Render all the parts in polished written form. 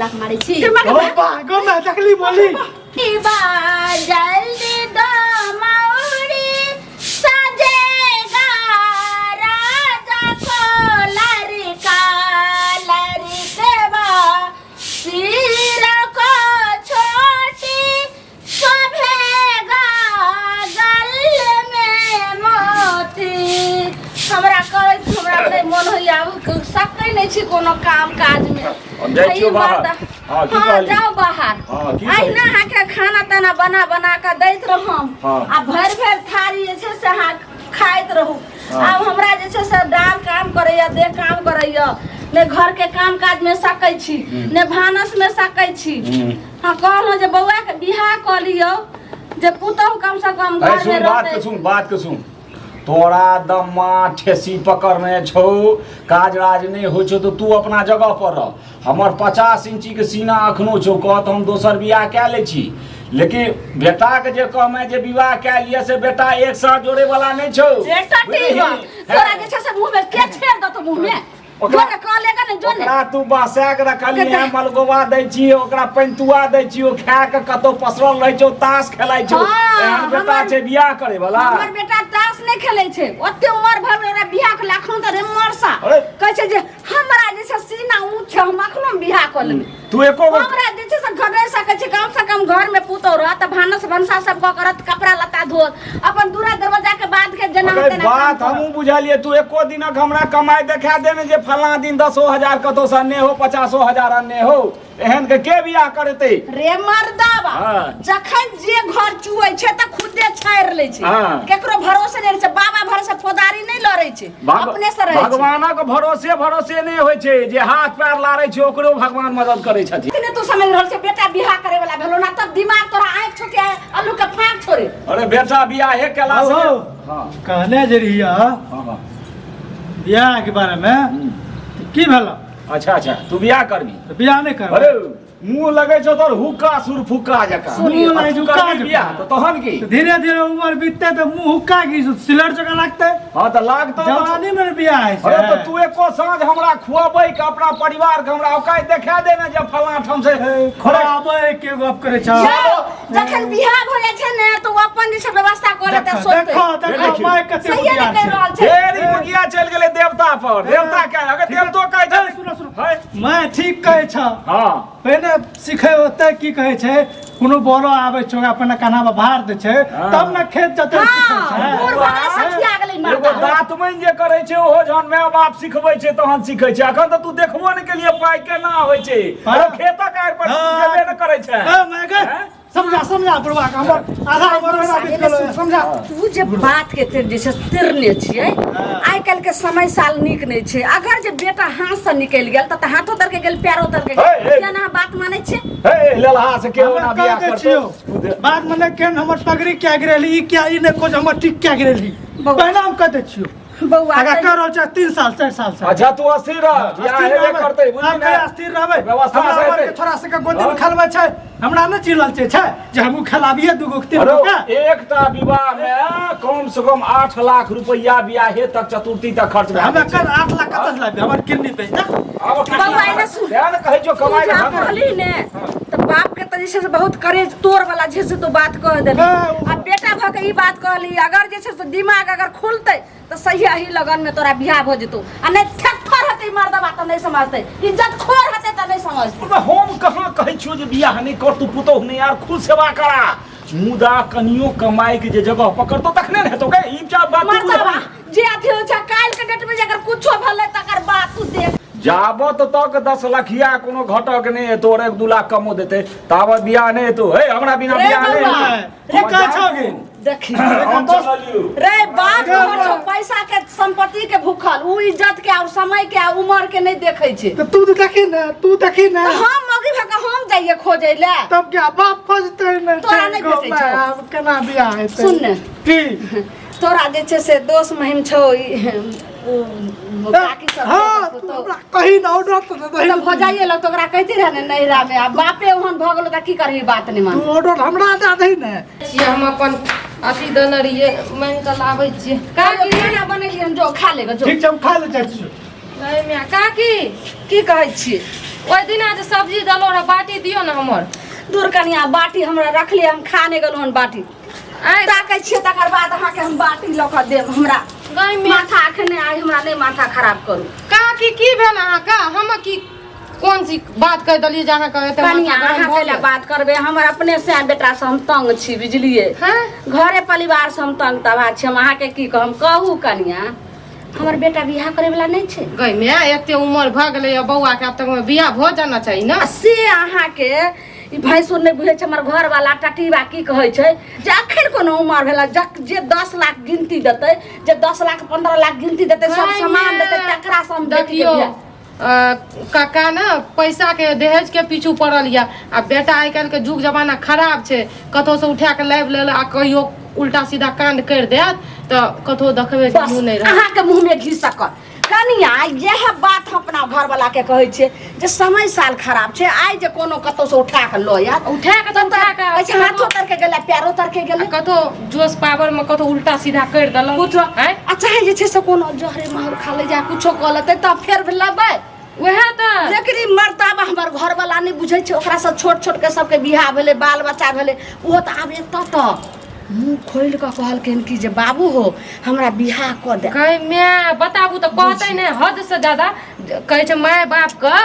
लाख मारी छी गो मैं तकली बोली बा जल्दी दो मौरी सजेगा राजा को लड़का लड़केवा सिर को छोटी शोभेगा गल में मोती हमरा करे हमरा मन होइया सकै नै छी कोनो काम काज में जाइ छियो बाहर हां की कहली जाओ बाहर आई ना हाके खाना ताना बना के दैत रहम आ भर थारी जे छै से हां खाइत रहू अब हमरा जे छै से डाल काम करैया दे काम करैया ने घर के काम काज में सकै छी ने भानस में सकै छी हां कहलो जे बौआ के बियाह क लियो जे पुतहु कम से कम घर में रहतै बात के सुन तोरा दम्मा ठेसी पकड़ने छौ काज राज नहीं हो छौ तो तू अपना जगह पर रह हमर 50 इंची के सीना अखनो छौ कहत हम दोसर बियाह कै ले छी लेकिन बेटा के जे कहमे जे विवाह कै लिए से बेटा एक साथ जोड़े वाला नहीं छौ बेटा ठीक बा तोरा जे छै से मुंह में के छेड़ द तो मुंह में ओकरा कहलेगा ने जोने ओकरा तू बासा के रखली है मलगोवा दै छी ओकरा पंतुआ दै छी ओ खा के कतो पसरल रहै छौ ताश खेलाइ छौ एहन बेटा छै बियाह करे वाला हमर बेटा ताश नहीं खेलै छै ओते उमर भर में बियाह के लाखों त रे मरसा कहै छै जे हमरा जे छै सीना ऊंच छै हम अखनो बियाह क लेबै तू एको हमरा जे छै से घरे सकै छै कम से कम घर में पुतो रह त भानस भंसा सब क करत कपड़ा लत्ता धो अपन दूरा दरवाजा के बाद के जना होते ना बात हमहू बुझलिए तू एको दिनक हमरा कमाई देखा देने जे फला दिन 10,000 कतो सन्ने हो 50,000 अन्ने हो एहन के बियाह करते रे मर्दावा जखन जे घर चुए छै त खुदे छाड़ ले छै केकरो भरोसे नै छै बाबा भरोसे फोदारी नै लरै छै अपने से रहै छै भगवानक भरोसे नै होय छै जे हाथ पैर लारै छै ओकरो भगवान मदद करै छथिन तने तू समझ रहल छै बेटा बियाह करे वाला भेलो ना तब दिमाग तोरा आंख छोके आलू के फाक छोड़े अरे बेटा बियाह हे केला से हां कहने जे रहिया हां बियाह के बारे में की भेला अच्छा तू बियाह करबी तो बियाह नहीं कर अरे मुंह लगे छो तोर हुक्का सुर फुक्का जका मुंह लगे हुक्का बियाह तो तहन की धीरे धीरे उम्र बीतते तो मुंह हुक्का की सिलर जका लागते हां तो लागतो जवानी में बियाह है अरे तो तू एको साँझ हमरा खुआबै के अपना परिवार के हमरा औकात देखा दे ना जे फला ठम से खुआबै के गप करे छ जखन बियाह हो जाय छै ने तो अपन जे छै व्यवस्था करे त सोचते देखो मैं कते बियाह छै ढेरी मुगिया चल गेले देवता पर देवता के अगर देवतो कहै छै सुनो मैं ठीक कहै छ हां पहले सिखे होते की कहे छै कोनो बोलो आवे छै अपन काना में भार दे छै तब न खेत जते सिखे छै बूढ़ बड़ा सखिया गेलै मरदा एगो दातमन जे करे छै ओहो जहन माय बाप सिखबै छै तहन सिखै छै अखन त तू देखबो नै के लिए पाइ केना होय छै अरे खेतक आइ पर जेबे न करे छै मैं कह समझा बुढ़वा के हमर आधा उम्र में बीत गेलो समझा तू जे बात के तेर जैसे तिरने छियै आइ काल के समय साल निक नै छै अगर जे बेटा हाथ से निकल गेल त हाथो तर के गेल पैरो तर के गेल केना बात मानै छै हे लेलहा से के ओना बियाह करतो बात माने केन हमर पगड़ी क्या गिरेली ई क्या ई ने खोज हमर टिक क्या गिरेली पहले हम कह दे छियो बौआ अगर करो छ 3 साल 4 साल से अच्छा तू अस्थिर रह बियाह हेबे करतै बुझली ना अस्थिर रहबै व्यवस्था से हमर के थोड़ा से के गोदी में खलबै छै हमरा न चिलल छै जे हमहु खलाबिए दुगो तीन गो के एकटा विवाह में कम से कम 8 लाख रुपया बियाहे तक चतुर्थी तक खर्च भए हम कर 8 लाख कत लाबे हमर किडनी पे ना बौआ ने सुन ध्यान कहै छौ कमाई के कहली ने त बाप के त जैसे बहुत करेज तोर वाला जैसे तो बात कह देली आ बेटा भ के ई बात कहली अगर जैसे तो दिमाग अगर खुलतै तो सही ही लगन में तोरा बियाह हो जतो आ नहीं थप्पड़ हते मर्दा बात नहीं समझते इज्जत खोर हते त नहीं समझते हम कहां कहै छियो जे बियाह नहीं कर तू पुतोह नहीं यार खुद सेवा करा मुदा कनियो कमाई के जे जगह पकड़तो तखने हेतो के ई बात मर्दा जे अथी हो छ काल के डेट में अगर कुछो भले तकर बात तू देख जाबत तक 10 लखिया कोनो घटक नहीं तोरे 2 लाख कमो देते ताबत बियाह नहीं तो हे हमरा बिना बियाह नहीं की कह छोगे देखी रे बात कर छो पैसा के संपत्ति के भूखल उ इज्जत के और समय के उम्र के नहीं देखै छै तो तू देखी ना हम मगी भका हम जाइए खोजे ले तब क्या बाप खोजते न तोरा नहीं भेटै छौ अब केना बियाह हेतै सुन ने की तोरा जे छै से दोस्त महिम छौ बाकी सब हां कहीं न ऑर्डर तो नहीं हो जाइए लोग तोरा कहते रहे ने नैरा में अब बापे ओहन भ गेलो त की करही बात नहीं मान ऑर्डर हमरा दे दही ने हम अपन अथी देने रहिए मान के लाबै छियै काकी खाना बनेलिए जो खा लेगा जो ठीक छै हम खा ले जाइ छी नहीं मिया काकी की कहै छी ओइ दिन आज सब्जी दलो रे बाटी दियो ना हमर दूर कनिया बाटी हमरा रखले हम खाने गेलहुँ हन बाटी आइ ताकै छियै तकर बाद अहाँके हम बाटी लऽ कऽ देब हमरा गाय में माथा अखने आइ हमरा नहीं माथा खराब करू का की भेल अहाँ का हम की कौन सी बात कह दलिए जहाँ कहे त कनिया अहाँ कैला बात करबे हमर अपने से बेटा से हम तंग छी बुझलिए हैं घरे परिवार से हम तंग तबा छी हम अहाँके की कहम कहू कनिया हमर बेटा बियाह करे वाला नहीं छै गई में एते उम्र भ गेलै बौआ के अब तक में बियाह भ जाना चाहिए ना से अहाँके ई भैंसुर नहीं बुझे छै हमर घर वाला टटीबा की कहै छै जे अखन कोनो उम्र भेला जे 10 लाख गिनती देतै जे 10 लाख 15 लाख गिनती देतै सब सामान देतै तकरा से हम देखियो काका ना पैसा के दहेज के पीछू पड़ल या आ बेटा आइ काल्हि के युग जमाना खराब छै कतौ से उठा के लाइव ले आ कहियो उल्टा सीधा कांड कर देत तो कतौ देखबे के मुंह नहीं रह अहाँके मुंह में घी सकत कनिया यह बात हम अपना घर वाला के कहै छियै जे समय साल खराब छै आइ जे कोनो कतौ से उठा के लो यार उठा के तो उठा के अच्छा हाथो तर के गेला पैरो तर के गेला कतो जोश पावर में कतो उल्टा सीधा कर देलक कुछो हैं अच्छा जे छै से कोनो जहरे महर खा ले जा कुछो क लेतै त फेर लेबै वह तो लेकिन ई मर्दाबा हमर घर वाला नहीं बुझै छै ओकरा से छोट छोट के सबके बियाह भेलै बाल बच्चा भेलै ओहो त आब एत मुंह खोल के कहलखिन कि जे बाबू हो हमरा बियाह क दे कहे मैं बताबू तो कहते नहीं हद से ज्यादा कहे छै माय बाप के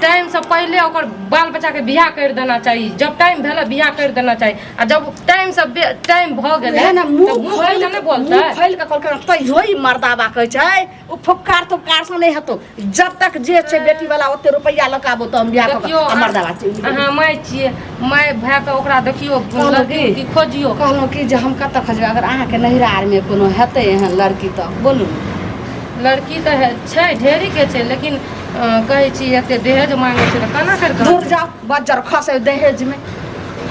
टाइम से पहले ओकर बाल बच्चा के बियाह कर देना चाहिए जब टाइम भेले बियाह कर देना चाहिए आ जब टाइम से टाइम भ गेलै है ना मुंह खोल के नहीं बोलते मुंह खोल के कहलखिन तैयो ई मर्दाबा कहै छै उ फुफकार तुफकार से नहीं हेतौ जब तक जे छै बेटी वाला ओते रुपैया लकाबो त हम बियाह क देखियो मर्दाबा छै अहाँ माय छियै माय भए के ओकरा देखियो कहलौ लड़की की खोजियो कहलहुँ कि जे हम कतऽ खोजबै अगर अहाँके नैहरा आरमे कोनो हेतै एहन लड़की तऽ बोलू लड़की तो है छै ढेरी के छै लेकिन कहे छी एते दहेज मांगे छै त केना कर दूर जाओ बज्जर खसे दहेजमे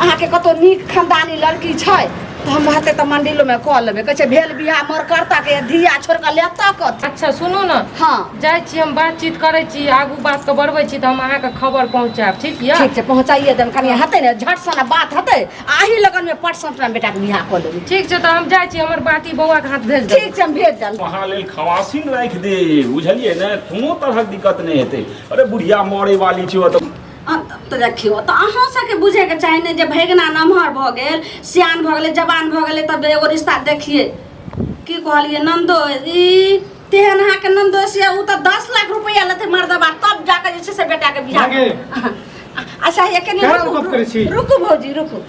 अहाँके कतौ नीक खानदानी लड़की छै तऽ हम हेतै तऽ मंडिलोमे कऽ लेबै कहै छै भेल बियाह मर करता के धिया छोड़ कऽ लेता कत अच्छा सुनू ना हाँ जाइ छी हम बातचीत करै छी आगू बात के बढ़बै छी त हम अहाँके खबर पहुंचाएब ठीक यऽ ठीक छै पहुँचाइए देब कनि हेतै ने झट सन बात हेतै आही लगनमे परसंटमे बेटाके बियाह कऽ लेबै ठीक छै त हम जाइ छी हमर बाती बौआ के हाथ भेज देब ठीक छै हम भेज देब वहाँ लेल खवासिन राखि दे बुझलिए ने कोनो तरहक दिक्कत नहीं हेतै अरे बुढ़िया मरे वाली छै तो तऽ देखियो तऽ अहाँ सबके बुझैके चाही ने जे भैगना नमहर भऽ गेल सियान भऽ गेलै जवान भऽ गेलै तब एगो रिश्ता देखिए की कहलिए नंदो ई तेहन अहाँके नंदो से उ तऽ 10 लाख रुपया लेतै मर्दबा तब जाके जे छै से बेटाके बियाह अच्छा ये रुकू भौजी रुकू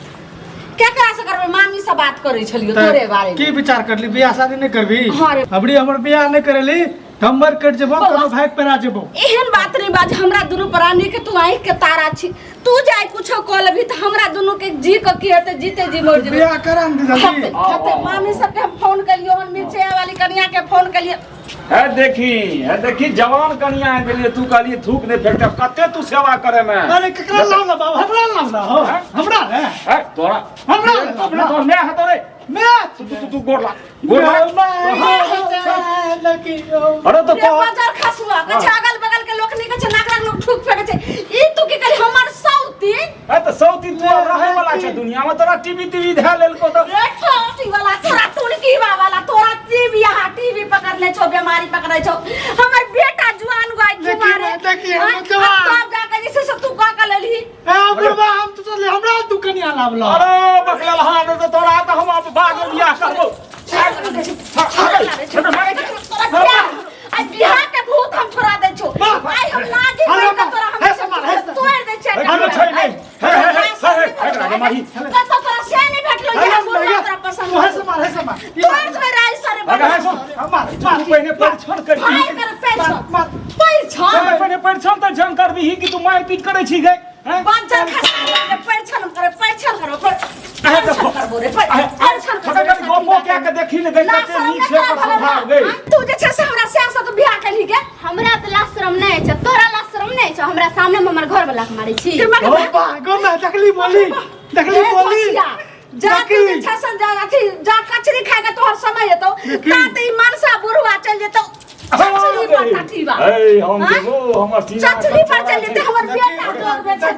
केकरा से करबै मामी से बात करै छलियो तोरे बारे में की विचार करली बियाह शादी नहीं करबी हाँ रे। अबरी हमर बियाह नहीं करेली नंबर कट जेबो कोनो भाग पे आ जेबो एहन बात नहीं बाज हमरा दुनू प्राणी के तू आँख के तारा छी तू जाय कुछो कह लेबी त हमरा दुनू के जी के की हेतै जीते जी मर जेबे बियाह करा न जल्दी हेतै मामी सबके हम फोन कलियो हन मिर्चे वाली कन्या के फोन कलियो है देखी जवान कनिया है देलिए तू कहलिए थूक नहीं फेंकते कते तू सेवा करे में अरे केकरा नाम ना बाबू हमरा नाम ना हो हमरा ने है तोरा हमरा अपने तो मैं है तोरे मैं तू गोरला अरे तो रे बाजार खसुआ कछ अगल बगल के लोग नहीं कछ नागरा लोग ठुक फेंके छै ई तू की करी हमर सौती है तो सौती तू रहे वाला छै दुनिया में तोरा टीवी धा लेल को तो रे ठोटी वाला तोरा टुनकी वाला तोरा टीवी पकड़ ले छो बीमारी पकड़ै छो हमर बेटा जुआन गई बीमारी देखिए हम जवान तब जाके जैसे से तू का कर लेली हम तो चले हमरा दुकनिया लावला अरे बकला हां तो तोरा तो हम अब बाद में बियाह करबो आई बिहार के भूत हम छोड़ा दे छो आई हम लागी तोरा हम तोड़ दे छै अरे छै नहीं है मारी कतो तोरा से नहीं भेटलो ये बोल तोरा पसंद है समा तोड़ दे राई सारे अगर है सो हमार तू पहले परीक्षण कर भाई कर पैसा पहले परीक्षण तो जंग कर भी कि तू मार पीट करे छी गए हैं बंजर खसा के परीक्षण करो करबो रे परीक्षण छोटा गोपो क्या के देखी ले गई कते नीक से सुधार गई तू जे छै से हमरा से तो बियाह कली के हमरा त लाशरम नहीं छै तोरा लाशरम नहीं छै हमरा सामने में हमर घर वाला के मारै छी ओ बा गो मैं देखली बोली जाके अच्छा संजा अथी जा कचरी खाएगा तोहर समय है तो ताते मनसा बुढ़वा चल जेतो चचरी पर टाटीबा ए हम देबो हमर सीना चचरी पर चल जेते हमर बेटा तोर बेटा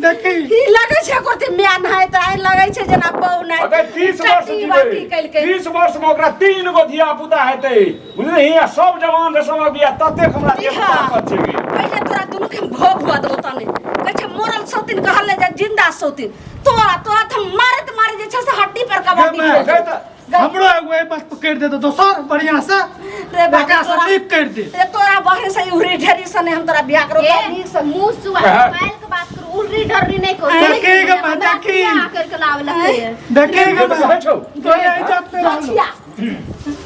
देखी ई लगे छै कोती म्यान है त आई लगे छै जना बौ नै अगर 30 वर्ष जीवे 30 वर्ष में ओकरा 3 गो धिया पुता हेतै बुझली सब जवान रे सब बिया तते हमरा के ताकत छै पहले तोरा दोनों के भोग हुआ दो तने कहै छै मरल सौतीन कहल ले जा जिंदा सौतीन तोरा तो मारत मारे जे छै से हड्डी पर कबड्डी हमरो एगो बस पकड़ दे तो दोसर बढ़िया से रे बेटा से लीक कर दे रे तोरा बहन से उरी ढेरी सने हम तोरा बियाह करो नीक से मुंह सुआ मोबाइल के बात करू उल्री डररी नहीं को देखेगा मैं देखी करके लावे देखेगा मैं बैठो तोरे इज्जत पे रहलो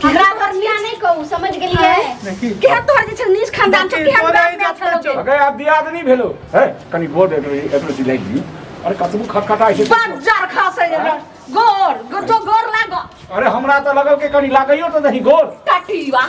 हमरा घर मिया नहीं कहू समझ गेलिए देखी के तोहर जे छै नीच खानदान छै के तोरे हम इज्जत पे अगे आप दियाद नहीं भेलो है कनी गोर दे एकरो सिलाई दी अरे कतबू खटखटाई छै बाजार खासे गोर तो गोर लागो अरे हमरा तो लगल के कनी लागइयो तो नहीं गोर काटीवा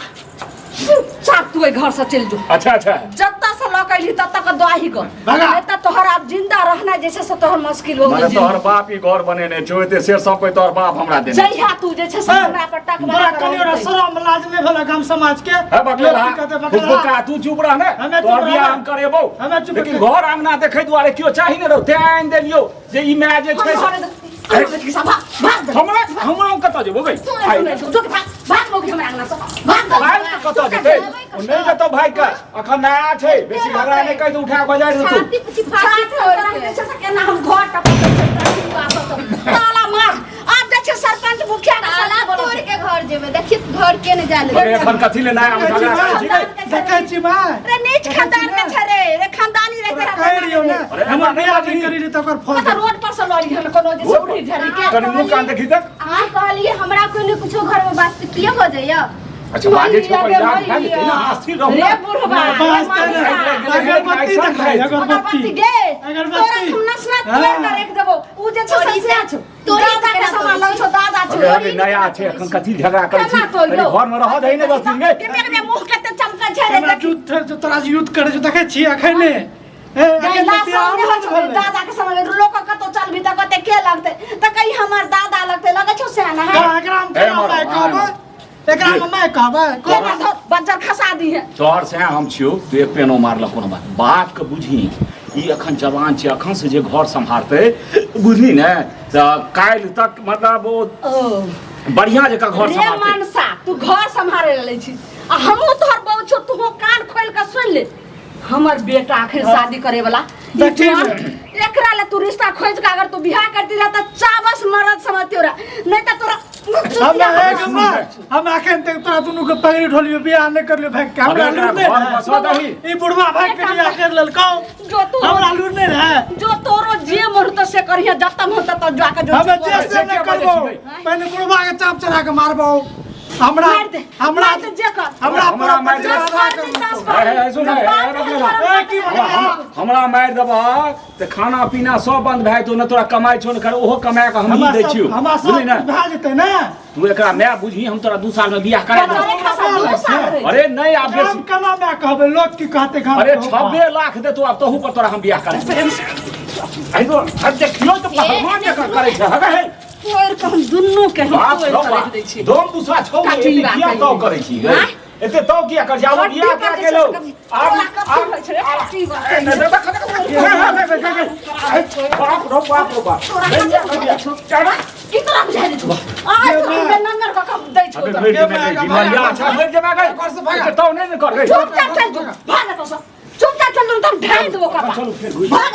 चाप तू घर से चल जो अच्छा अच्छा जत्ता से लकैली तब तक दवाही गो भगा। नहीं तो तोहर अब जिंदा रहना जैसे से तोहर मुश्किल हो माने गई तोहर बाप ही घर बनेने छो एते शेर सब पे तोहर बाप हमरा देने जइहा तू जे छै से हमरा पर टक तोरा कनियो शरम लाज नहीं भेला गाम समाज के है बकला कहते फुफुका तू चुप रह ने हमें तोहर चुप बियाह रहना। हम करेबो हमें चुप लेकिन रहना। घर आंगना देखे दुआरे क्यों चाहि ने रहो ध्यान देलियो जे ई मैच जे छै हमरा हमरा कत जेबो गई भाई कत जेते नहीं जतो भाई का अखन नया छै बेसी झगड़ा नहीं कहि उठा बजाय दे तू छाती पची फाटी छोड़ के ताला मार अब जे छै सरपंच मुखिया के ताला साला तोड़ के घर जेबे देखी घर के ने जाले अरे एखन कथि ले नया हम झगड़ा करै छी गे देखै छी मैं रे नीच खानदान के छै रे खानदानी रे तेरा कह रहियो ना अरे हमर नया दिन करी रे तकर फल पता रोड पर से लड़ी हम कोनो जे उड़ी ढेरी के कनी मुंह कान देखी तक आ कहलिए हमरा कोई ने कुछो घर में बात किए हो जाइए अच्छा बाजे छो पर याद है कि ना हंसी रहो रे बुढ़वा अगरबत्ती दिखाई अगरबत्ती गे तोरा हम नसना तोड़ कर रख देबो उ जे छै से छ दादा के सामान लौ छ दादा छ अरे नया छै एखन कथि झगड़ा करै छी तनी घर में रह दही ने 10 दिन गे के मेरे मुंह के त चमका छै रे हमरा जुत तोरा युद्ध करे जो देखै छी अखने दादा के समय लोग कतो चलबी त कते के लगते त कहीं हमर दादा लगते लगे छौ से ना एकरा में मैं कहबै कोना धो बच्चा खसा दी है तोहर से हम छियो तू एक पेनो मारलक कोनो बात के बुझी ई अखन जवान छै अखन से जे घर संभालते बुझली ने त काल तक मतलब वो बढ़िया जका घर रे संभालते मनसा तू घर संभाले ले छी आ हमहु तोहर बहु छो तू कान खोल के सुन ले हमर बेटा आखिर शादी करे वाला एकरा ले तू रिश्ता खोज के अगर तू बियाह करती रहा त चाबस मरद समझतियो रा नहीं त तोरा हम आखन तक तोरा दुनू के पगड़ी ढोलियो बियाह नहीं कर लियो भाई हमरा लूट नहीं ई बुढ़वा भाई के बियाह कर ललकौ जो तू हमरा लूट नहीं रहे जो तोरो जे मुहूर्त से करिया जतम होता तो जाके जो हम जैसे न करबो पहले बुढ़वा के चाप चढ़ा के मारबो हमरा हमरा जे कर हमरा मार हमरा मार देबा त खाना पीना सब बंद भए तो न तोरा कमाई छो न कर ओहो कमा के हम ही दै छियो हमरा बुझली सब ना भा जेतै ना तू एकरा मैं बुझी हम तोरा 2 साल में बियाह करा दे अरे नहीं आब हम कना मैं कहबै लोग की कहते घर अरे 26 लाख दे तो अब तोहू पर तोरा हम बियाह करा आई तो अब देखियो तो भगवान के करे छै हगे है तोर के हम दुन्नु के हम बाप तोड़ रो कर बाप दै छी दोम दूसरा छौ काटी एते बात किया कही। तो करे छी गे एते तो किया कर जाओ बियाह क्या के लो बाप रो बाप चढ़ा की तरह बुझाई दे तू आज तो नंगर का कब दै छो तो मरिया अच्छा भेज जमा गई तो नहीं कर गई चुपचाप चल जो भाग तो सब चुपचाप चल तुम ढाई दो का चलो फिर भाग